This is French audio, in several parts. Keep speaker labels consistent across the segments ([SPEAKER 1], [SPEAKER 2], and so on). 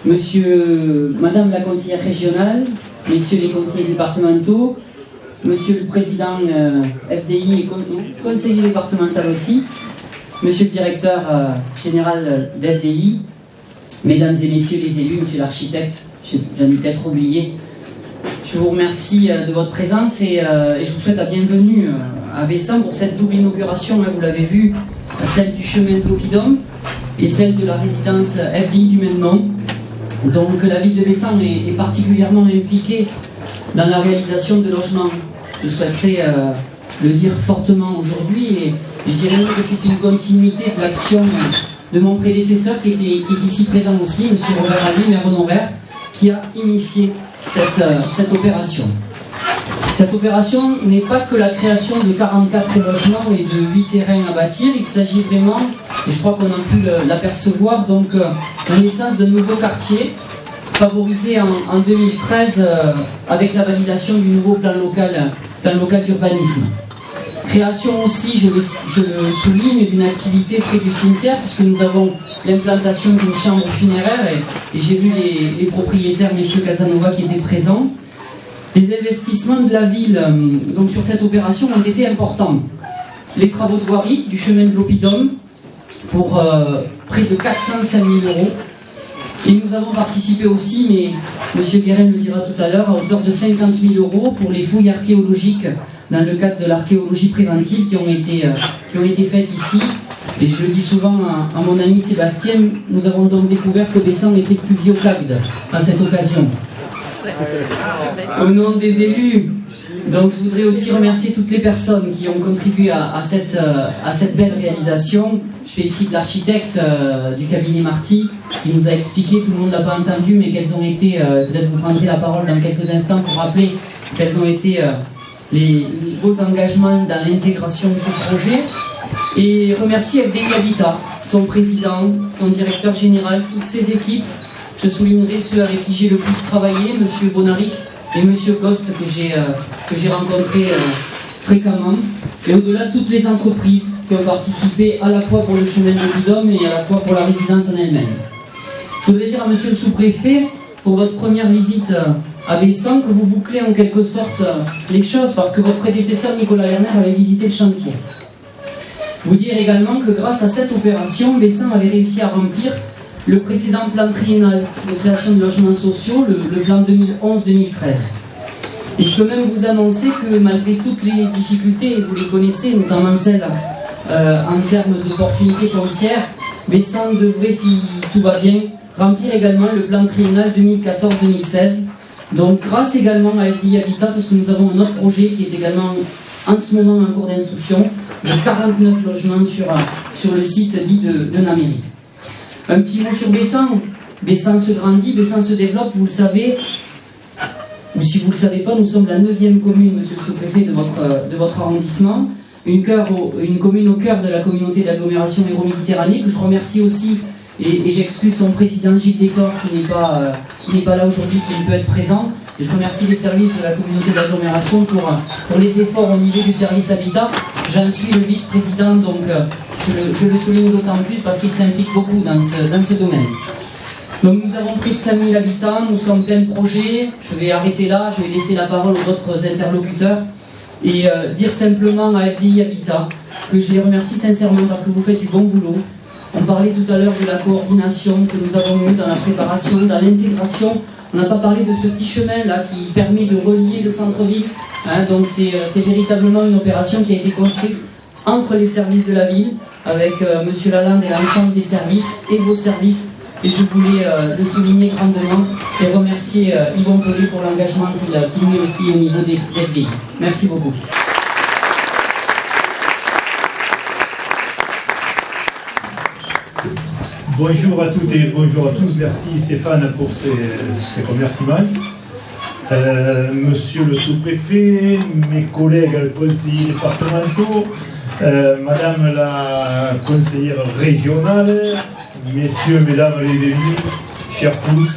[SPEAKER 1] Madame la conseillère régionale, messieurs les conseillers départementaux, monsieur le président FDI et conseiller départemental aussi, monsieur le directeur général d'FDI, mesdames et messieurs les élus, monsieur l'architecte, j'en ai peut-être oublié. Je vous remercie de votre présence et je vous souhaite la bienvenue à Bessan pour cette double inauguration, vous l'avez vu, celle du chemin de l'Oppidum et celle de la résidence FDI du même nom. Donc la ville de Bessan est particulièrement impliquée dans la réalisation de logements. Je souhaiterais le dire fortement aujourd'hui et je dirais même que c'est une continuité de l'action de mon prédécesseur qui est ici présent aussi, M. Robert Ali, maire honoraire, qui a initié cette opération. Cette opération n'est pas que la création de 44 logements et de 8 terrains à bâtir, il s'agit vraiment, et je crois qu'on a pu l'apercevoir, donc la naissance d'un nouveau quartier favorisé en 2013 avec la validation du nouveau plan local d'urbanisme. Création aussi, je le souligne, d'une activité près du cimetière, puisque nous avons l'implantation d'une chambre funéraire et j'ai vu les propriétaires, messieurs Casanova, qui étaient présents. Les investissements de la ville donc sur cette opération ont été importants. Les travaux de voirie du chemin de l'Oppidum pour près de 405 000 €. Et nous avons participé aussi, mais M. Guérin le dira tout à l'heure, à hauteur de 50 000 € pour les fouilles archéologiques dans le cadre de l'archéologie préventive qui ont été faites ici. Et je le dis souvent à mon ami Sébastien, nous avons donc découvert que Bessan était plus vieux qu'Agde à cette occasion. Au nom des élus, donc je voudrais aussi remercier toutes les personnes qui ont contribué à cette belle réalisation. Je félicite l'architecte du cabinet Marty qui nous a expliqué, tout le monde ne l'a pas entendu, mais quels ont été, peut-être vous prendrez la parole dans quelques instants pour rappeler quels ont été vos engagements dans l'intégration de ce projet. Et remercier FDI Habitat, son président, son directeur général, toutes ses équipes. Je soulignerai ceux avec qui j'ai le plus travaillé, M. Bonaric et M. Coste que j'ai rencontrés fréquemment. Et au-delà, toutes les entreprises qui ont participé à la fois pour le chemin de l'Oppidum et à la fois pour la résidence en elle-même. Je voudrais dire à M. le sous-préfet, pour votre première visite à Bessan, que vous bouclez en quelque sorte les choses, parce que votre prédécesseur Nicolas Lerner avait visité le chantier. Vous dire également que grâce à cette opération, Bessan avait réussi à remplir le précédent plan triennal de création de logements sociaux, le plan 2011-2013. Et je peux même vous annoncer que malgré toutes les difficultés, et vous les connaissez, notamment celles en termes d'opportunités foncières, Bessan devrait, si tout va bien, remplir également le plan triennal 2014-2016. Donc grâce également à FDI Habitat, parce que nous avons un autre projet qui est également en ce moment en cours d'instruction, de 49 logements sur le site dit de Naméry. Un petit mot sur Bessan. Bessan se grandit, Bessan se développe, vous le savez, ou si vous ne le savez pas, nous sommes la 9e commune, monsieur le sous-préfet, de votre arrondissement, une commune au cœur de la communauté d'agglomération Euro-Méditerranée, que je remercie aussi, et j'excuse son président Gilles Décor, qui n'est pas là aujourd'hui, qui ne peut être présent. Et je remercie les services de la communauté d'agglomération pour les efforts au niveau du service habitat. J'en suis le vice-président, donc je le souligne d'autant plus parce qu'il s'implique beaucoup dans ce domaine. Donc nous avons près de 5000 habitants, nous sommes plein de projets. Je vais arrêter là, je vais laisser la parole aux autres interlocuteurs et dire simplement à FDI Habitat que je les remercie sincèrement parce que vous faites du bon boulot. On parlait tout à l'heure de la coordination que nous avons eue dans la préparation, dans l'intégration. On n'a pas parlé de ce petit chemin là qui permet de relier le centre-ville. Donc c'est véritablement une opération qui a été construite entre les services de la ville, avec M. Lalande et l'ensemble des services et vos services. Et je voulais le souligner grandement et remercier Yvon Pelé pour l'engagement qu'il met aussi au niveau des FDI. Merci beaucoup.
[SPEAKER 2] Bonjour à toutes et bonjour à tous. Merci Stéphane pour ces remerciements. Monsieur le sous-préfet, mes collègues conseillers départementaux, Madame la conseillère régionale, messieurs, mesdames les élus, chers tous.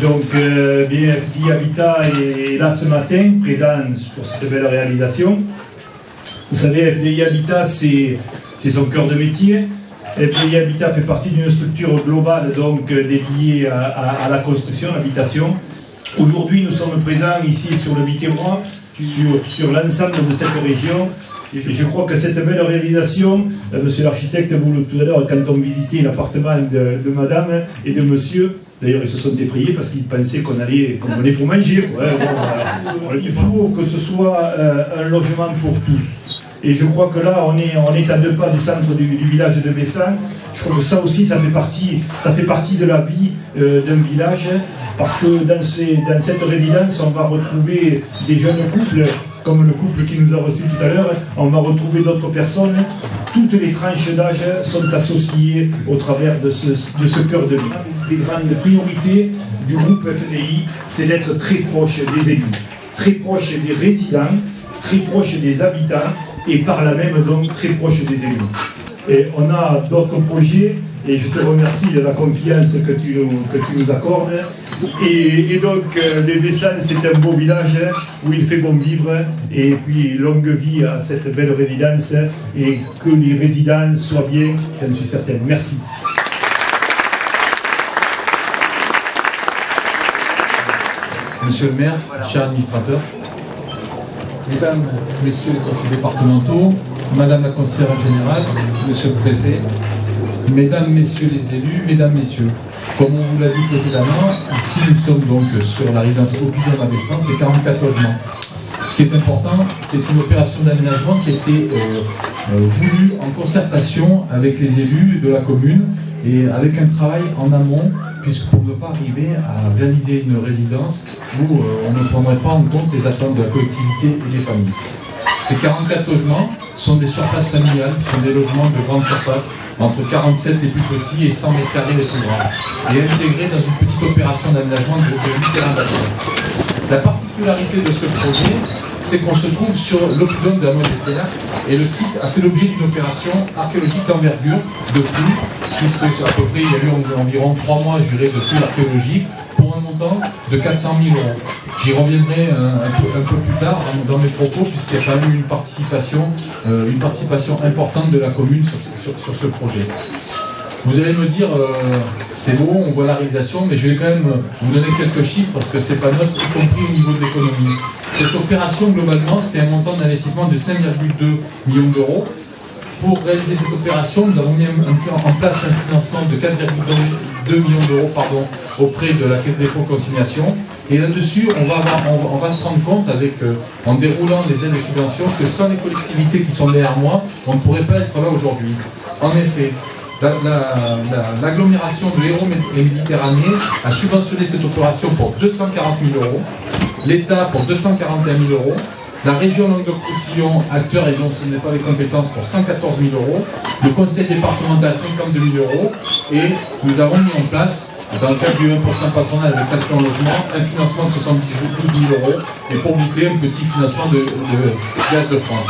[SPEAKER 2] Donc, FDI Habitat est là ce matin, présent pour cette belle réalisation. Vous savez, FDI Habitat, c'est son cœur de métier. FDI Habitat fait partie d'une structure globale donc dédiée à la construction, l'habitation. Aujourd'hui, nous sommes présents ici sur le Biterrois, sur l'ensemble de cette région. Et je crois que cette belle réalisation, monsieur l'architecte, vous tout à l'heure, quand on visitait l'appartement de madame et de monsieur, d'ailleurs ils se sont effrayés parce qu'ils pensaient qu'on venait pour manger. Ouais, bon, il faut que ce soit un logement pour tous. Et je crois que là, on est à 2 pas du centre du village de Bessan. Je crois que ça aussi, ça fait partie de la vie d'un village, parce que dans cette résidence, on va retrouver des jeunes couples, comme le couple qui nous a reçus tout à l'heure, on va retrouver d'autres personnes. Toutes les tranches d'âge sont associées au travers de ce cœur de vie. Des grandes priorités du groupe FDI, c'est d'être très proche des élus, très proche des résidents, très proche des habitants, et par là même donc très proche des élus. Et on a d'autres projets, et je te remercie de la confiance que tu nous accordes. Et donc, les Bessans, c'est un beau village où il fait bon vivre, et puis longue vie à cette belle résidence, et que les résidents soient bien, j'en suis certain. Merci.
[SPEAKER 3] Monsieur le maire, cher administrateur, mesdames, messieurs les conseillers départementaux, madame la conseillère générale, monsieur le préfet, mesdames, messieurs les élus, mesdames, messieurs, comme on vous l'a dit précédemment, ici nous sommes donc sur la résidence Opinion à Bessan, c'est 44 logements. Ce qui est important, c'est une opération d'aménagement qui a été voulue en concertation avec les élus de la commune et avec un travail en amont, puisque pour ne pas arriver à réaliser une résidence où on ne prendrait pas en compte les attentes de la collectivité et des familles. Ces 44 logements sont des surfaces familiales, qui sont des logements de grande surface, entre 47 les plus petits et 100 mètres carrés les plus grands, et intégrés dans une petite opération d'aménagement de 8 terrains d'accueil. La particularité de ce projet, c'est qu'on se trouve sur l'oppidum de la Montesséa, et le site a fait l'objet d'une opération archéologique d'envergure, de flux, puisque à peu près il y a eu environ 3 mois de flux archéologiques, pour un montant de 400 000 €. J'y reviendrai un peu plus tard dans mes propos, puisqu'il y a quand même une participation importante de la commune sur ce projet. Vous allez me dire, c'est beau, on voit la réalisation, mais je vais quand même vous donner quelques chiffres, parce que c'est pas neutre, y compris au niveau de l'économie. Cette opération, globalement, c'est un montant d'investissement de 5,2 millions d'euros. Pour réaliser cette opération, nous avons mis en place un financement de 4,2 millions d'euros auprès de la Caisse des dépôts et consignations. Et là-dessus, on va se rendre compte, en déroulant les aides et subventions, que sans les collectivités qui sont derrière moi, on ne pourrait pas être là aujourd'hui. En effet, l'agglomération de Hérault et Méditerranée a subventionné cette opération pour 240 000 €, l'État pour 241 000 €, la région Languedoc-Roussillon, acteur et dont ce n'est pas les compétences, pour 114 000 €, le conseil départemental 52 000 €, et nous avons mis en place, dans le cadre du 1% patronal avec Action Logement, un financement de 72 000 €, et pour boucler un petit financement de Gaz de France.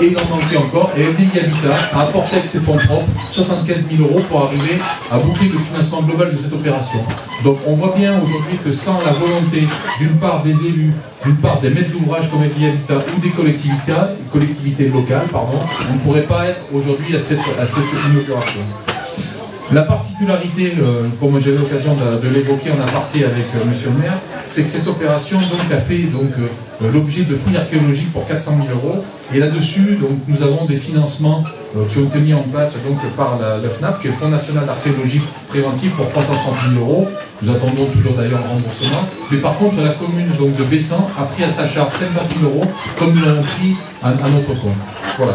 [SPEAKER 3] Et il en manquait encore, et FDI Habitat a apporté avec ses fonds propres 75 000 € pour arriver à boucler le financement global de cette opération. Donc on voit bien aujourd'hui que sans la volonté d'une part des élus, d'une part des maîtres d'ouvrage comme FDI Habitat ou des collectivités locales, on ne pourrait pas être aujourd'hui à cette inauguration. La particularité, comme j'ai eu l'occasion de l'évoquer en aparté avec monsieur le maire, c'est que cette opération a fait l'objet de fouilles archéologiques pour 400 000 €. Et là-dessus, nous avons des financements qui ont été mis en place par le FNAP, qui est le Fonds National d'Archéologie Préventive, pour 360 000 €. Nous attendons toujours d'ailleurs le remboursement. Mais par contre, la commune de Bessan a pris à sa charge 50 000 €, comme nous l'avons pris à notre compte. Voilà.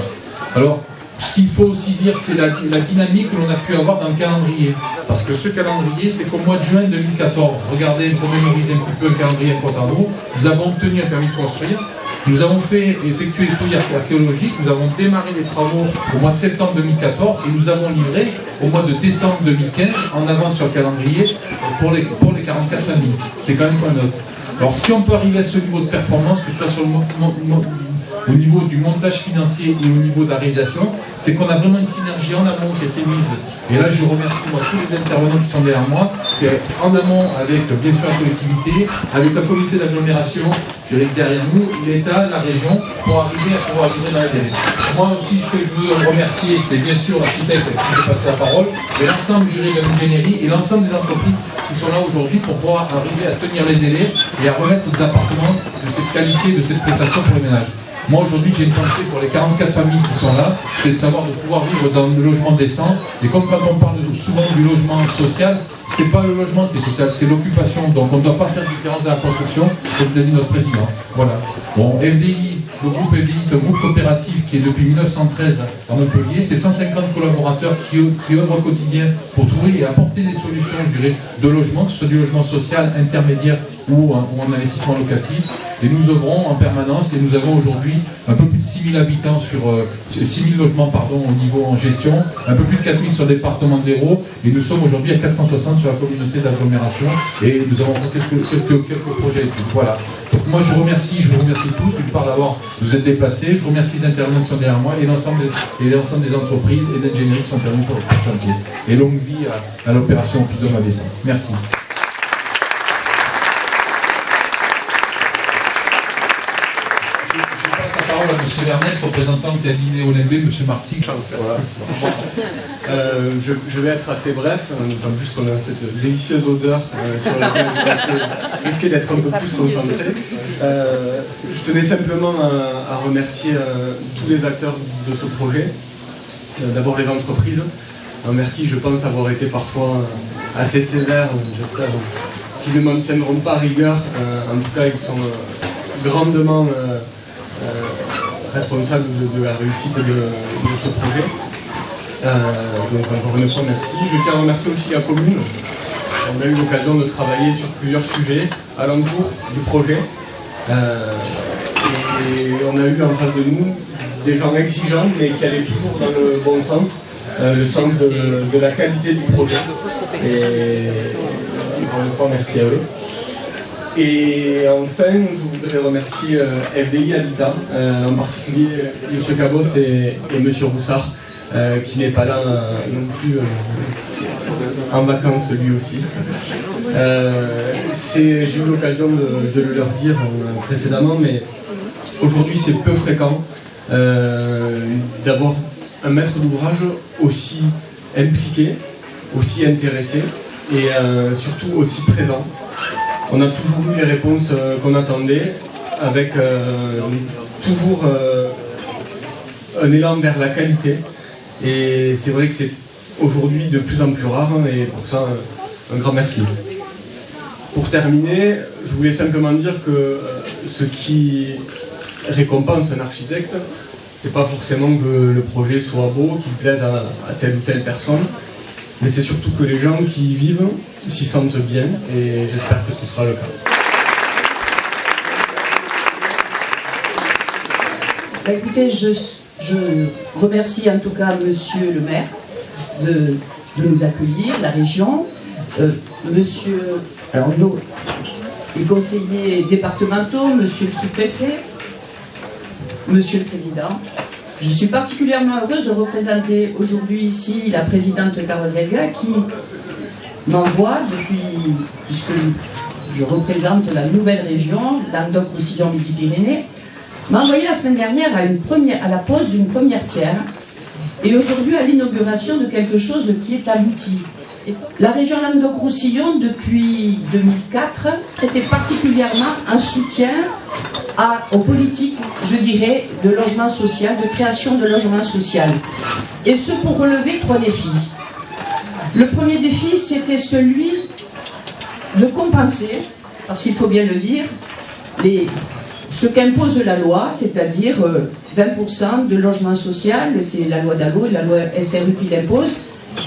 [SPEAKER 3] Alors, ce qu'il faut aussi dire, c'est la dynamique que l'on a pu avoir dans le calendrier. Parce que ce calendrier, c'est qu'au mois de juin 2014, regardez, pour mémoriser un petit peu le calendrier à nous avons obtenu un permis de construire, nous avons effectué les fouilles archéologiques, nous avons démarré les travaux au mois de septembre 2014 et nous avons livré au mois de décembre 2015, en avance sur le calendrier, pour les 44 familles. C'est quand même pas neutre. Alors si on peut arriver à ce niveau de performance, que ce soit sur au niveau du montage financier et au niveau de la réalisation, c'est qu'on a vraiment une synergie en amont qui a été mise. Et là, je remercie moi, tous les intervenants qui sont derrière moi, en amont avec bien sûr la collectivité, avec la comité d'agglomération, derrière nous, l'État, la région, pour arriver à pouvoir arriver dans la délai. Moi aussi, je veux remercier, c'est bien sûr l'architecte qui me passe la parole, et l'ensemble du jury de l'ingénierie et l'ensemble des entreprises qui sont là aujourd'hui pour pouvoir arriver à tenir les délais et à remettre aux appartements de cette qualité, de cette prestation pour les ménages. Moi aujourd'hui j'ai une pensée pour les 44 familles qui sont là, c'est de savoir de pouvoir vivre dans le logement décent. Et comme quand on parle souvent du logement social, c'est pas le logement qui est social, c'est l'occupation. Donc on ne doit pas faire différence dans la construction, comme l'a dit notre président. Voilà. Bon, FDI, le groupe FDI est un groupe coopératif qui est depuis 1913 à Montpellier. C'est 150 collaborateurs qui œuvrent au quotidien pour trouver et apporter des solutions, je dirais, de logement, que ce soit du logement social, intermédiaire ou en investissement locatif. Et nous œuvrons en permanence et nous avons aujourd'hui un peu plus de 6 000 habitants sur 6 000 logements au niveau en gestion, un peu plus de 4 000 sur le département de l'Hérault et nous sommes aujourd'hui à 460 sur la communauté d'agglomération et nous avons quelques projets. Voilà. Donc moi je vous remercie tous, d'une part d'avoir vous êtes déplacés, je remercie les intervenants qui sont derrière moi et l'ensemble des entreprises et d'ingénierie qui sont intervenus pour le chantier. Et longue vie à l'opération Plus d'hommes à dessin. Merci. À M. Vernet, représentant de cabinet Olympe, M. Marty.
[SPEAKER 4] Voilà. Je vais être assez bref, d'autant plus qu'on a cette délicieuse odeur sur laquelle je risquer d'être un peu plus concentré. Je tenais simplement à remercier tous les acteurs de ce projet. D'abord les entreprises, envers qui je pense avoir été parfois assez sévère, j'espère, qui ne m'en tiendront pas rigueur. En tout cas, ils sont grandement responsable de la réussite de ce projet. Donc encore une fois, merci. Je tiens à remercier aussi la commune. On a eu l'occasion de travailler sur plusieurs sujets alentour du projet. Et on a eu en face de nous des gens exigeants, mais qui allaient toujours dans le bon sens, le sens de la qualité du projet. Et encore une fois, merci à eux. Et enfin, je voudrais remercier FDI Habitat, en particulier M. Cabot et M. Roussard, qui n'est pas là non plus en vacances lui aussi. J'ai eu l'occasion de le leur dire précédemment, mais aujourd'hui c'est peu fréquent d'avoir un maître d'ouvrage aussi impliqué, aussi intéressé et surtout aussi présent. On a toujours eu les réponses qu'on attendait, avec toujours un élan vers la qualité. Et c'est vrai que c'est aujourd'hui de plus en plus rare, et pour ça, un grand merci. Pour terminer, je voulais simplement dire que ce qui récompense un architecte, c'est pas forcément que le projet soit beau, qu'il plaise à telle ou telle personne, mais c'est surtout que les gens qui y vivent s'y sentent bien, et j'espère que ce sera le cas.
[SPEAKER 5] Bah, écoutez, je remercie en tout cas Monsieur le maire de nous accueillir, la région, les conseillers départementaux, Monsieur le sous-préfet, Monsieur le président. Je suis particulièrement heureuse de représenter aujourd'hui ici la présidente Carole Delga qui m'envoie puisque je représente la nouvelle région, Languedoc-Roussillon-Midi-Pyrénées, m'a envoyé la semaine dernière à la pose d'une première pierre et aujourd'hui à l'inauguration de quelque chose qui est abouti. La région Languedoc-Roussillon, depuis 2004, était particulièrement un soutien aux politiques, je dirais, de logement social, de création de logement social. Et ce pour relever 3 défis. Le premier défi, c'était celui de compenser, parce qu'il faut bien le dire, ce qu'impose la loi, c'est-à-dire 20% de logement social, c'est la loi DALO et la loi SRU qui l'impose.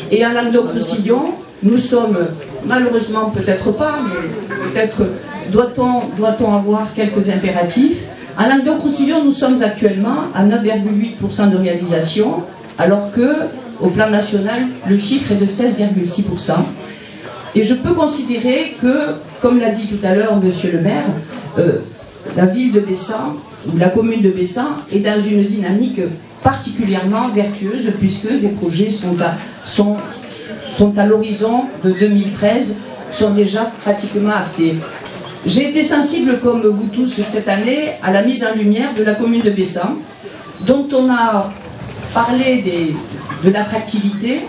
[SPEAKER 5] Et en Languedoc-Roussillon, nous sommes, malheureusement peut-être pas, mais peut-être doit-on avoir quelques impératifs. En Languedoc-Roussillon, nous sommes actuellement à 9,8% de réalisation, alors qu'au plan national, le chiffre est de 16,6%. Et je peux considérer que, comme l'a dit tout à l'heure Monsieur le maire, la ville de Bessan, ou la commune de Bessan, est dans une dynamique particulièrement vertueuse, puisque des projets sont à l'horizon de 2013, sont déjà pratiquement actés. J'ai été sensible, comme vous tous cette année, à la mise en lumière de la commune de Bessan, dont on a parlé de l'attractivité,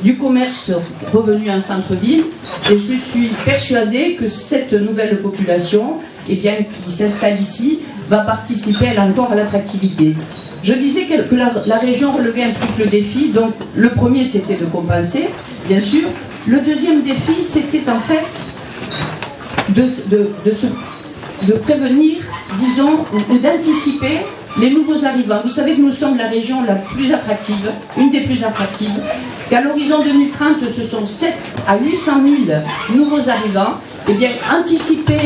[SPEAKER 5] du commerce revenu en centre-ville, et je suis persuadée que cette nouvelle population, eh bien, qui s'installe ici, va participer elle encore à l'attractivité. Je disais que la région relevait un triple défi, donc le premier c'était de compenser, bien sûr. Le deuxième défi c'était en fait de prévenir, disons, ou d'anticiper les nouveaux arrivants. Vous savez que nous sommes la région la plus attractive, une des plus attractives, qu'à l'horizon 2030, ce sont 7 à 800 000 nouveaux arrivants. Eh bien, anticiper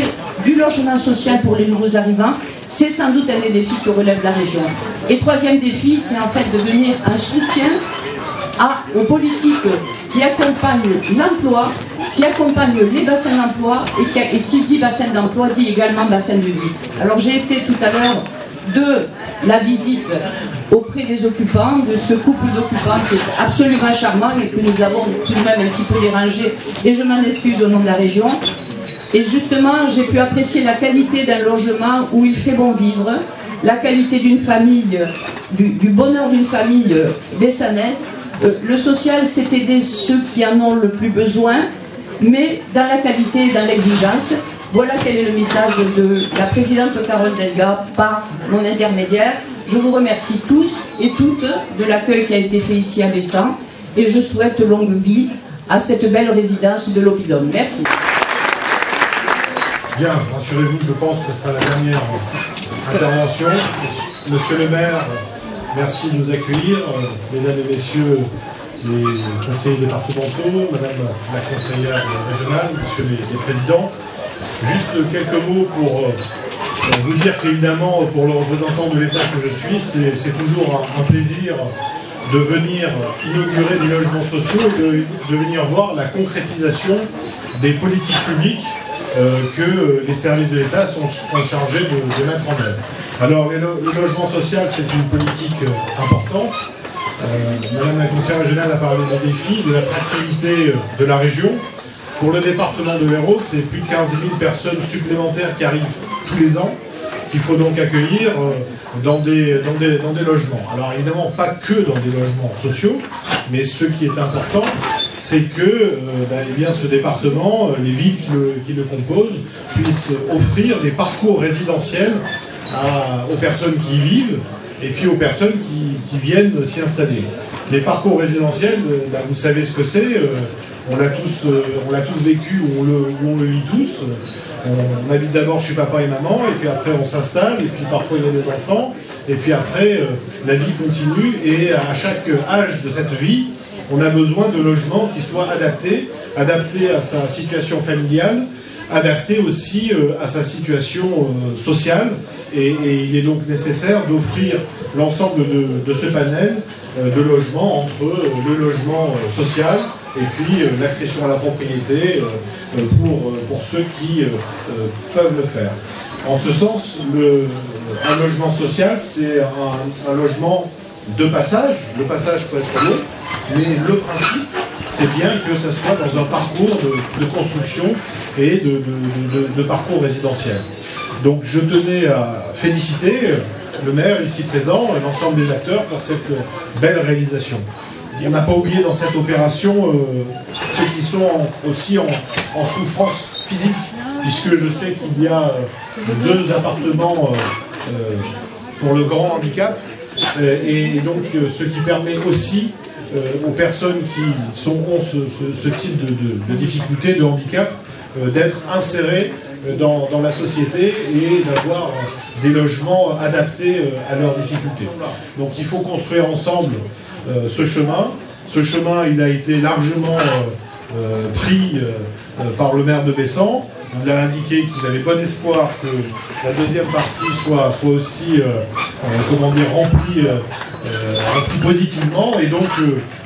[SPEAKER 5] du logement social pour les nouveaux arrivants, c'est sans doute un des défis que relève la région. Et troisième défi, c'est en fait de venir un soutien aux politiques qui accompagnent l'emploi, qui accompagnent les bassins d'emploi, et qui dit bassin d'emploi dit également bassin de vie. Alors j'ai été tout à l'heure de la visite auprès des occupants, de ce couple d'occupants qui est absolument charmant et que nous avons tout de même un petit peu dérangé, et je m'en excuse au nom de la région. Et justement, j'ai pu apprécier la qualité d'un logement où il fait bon vivre, la qualité d'une famille, du bonheur d'une famille bessanaise. Le social, c'est aider ceux qui en ont le plus besoin, mais dans la qualité et dans l'exigence. Voilà quel est le message de la présidente Carole Delga par mon intermédiaire. Je vous remercie tous et toutes de l'accueil qui a été fait ici à Bessan, et je souhaite longue vie à cette belle résidence de l'Oppidum. Merci.
[SPEAKER 6] Bien, rassurez-vous, je pense que ce sera la dernière intervention. Monsieur le maire, merci de nous accueillir. Mesdames et messieurs les conseillers départementaux, madame la conseillère régionale, monsieur les présidents. Juste quelques mots pour vous dire qu'évidemment, pour le représentant de l'État que je suis, c'est toujours un plaisir de venir inaugurer des logements sociaux et de venir voir la concrétisation des politiques publiques que les services de l'État sont chargés de mettre en œuvre. Alors, le logement social, c'est une politique importante. Madame la conseillère régionale a parlé des défis, de l'attractivité de la région. Pour le département de l'Hérault, c'est plus de 15 000 personnes supplémentaires qui arrivent tous les ans, qu'il faut donc accueillir dans des logements. Alors évidemment, pas que dans des logements sociaux, mais ce qui est important, c'est que eh bien, ce département, les villes qui le composent, puissent offrir des parcours résidentiels aux personnes qui y vivent et puis aux personnes qui viennent s'y installer. Les parcours résidentiels, vous savez ce que c'est, on l'a tous vécu, ou on le vit tous. On habite d'abord chez papa et maman, et puis après on s'installe, et puis parfois il y a des enfants, et puis après la vie continue, et à chaque âge de cette vie, on a besoin de logements qui soient adaptés à sa situation familiale, adaptés aussi à sa situation sociale, et il est donc nécessaire d'offrir l'ensemble de ce panel de logements entre le logement social et puis l'accession à la propriété pour ceux qui peuvent le faire. En ce sens, un logement social, c'est un logement de passage. Le passage peut être long, mais le principe, c'est bien que ça soit dans un parcours de construction et de parcours résidentiel. Donc je tenais à féliciter le maire ici présent et l'ensemble des acteurs pour cette belle réalisation. On n'a pas oublié dans cette opération ceux qui sont aussi en souffrance physique, puisque je sais qu'il y a 2 appartements pour le grand handicap, et donc ce qui permet aussi aux personnes qui ont ce type de difficulté, de handicap, d'être insérées dans la société et d'avoir des logements adaptés à leurs difficultés. Donc il faut construire ensemble ce chemin. Ce chemin, il a été largement pris par le maire de Bessan. Il a indiqué qu'il avait bon espoir que la deuxième partie soit aussi remplie positivement. Et donc,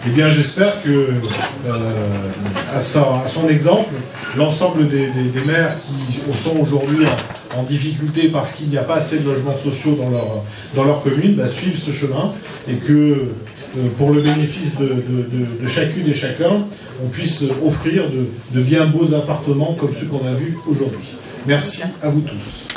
[SPEAKER 6] eh bien, j'espère que, à son exemple, l'ensemble des maires qui sont aujourd'hui en difficulté parce qu'il n'y a pas assez de logements sociaux dans leur commune, suivent ce chemin et que pour le bénéfice de chacune et chacun, on puisse offrir de bien beaux appartements comme ceux qu'on a vus aujourd'hui. Merci à vous tous.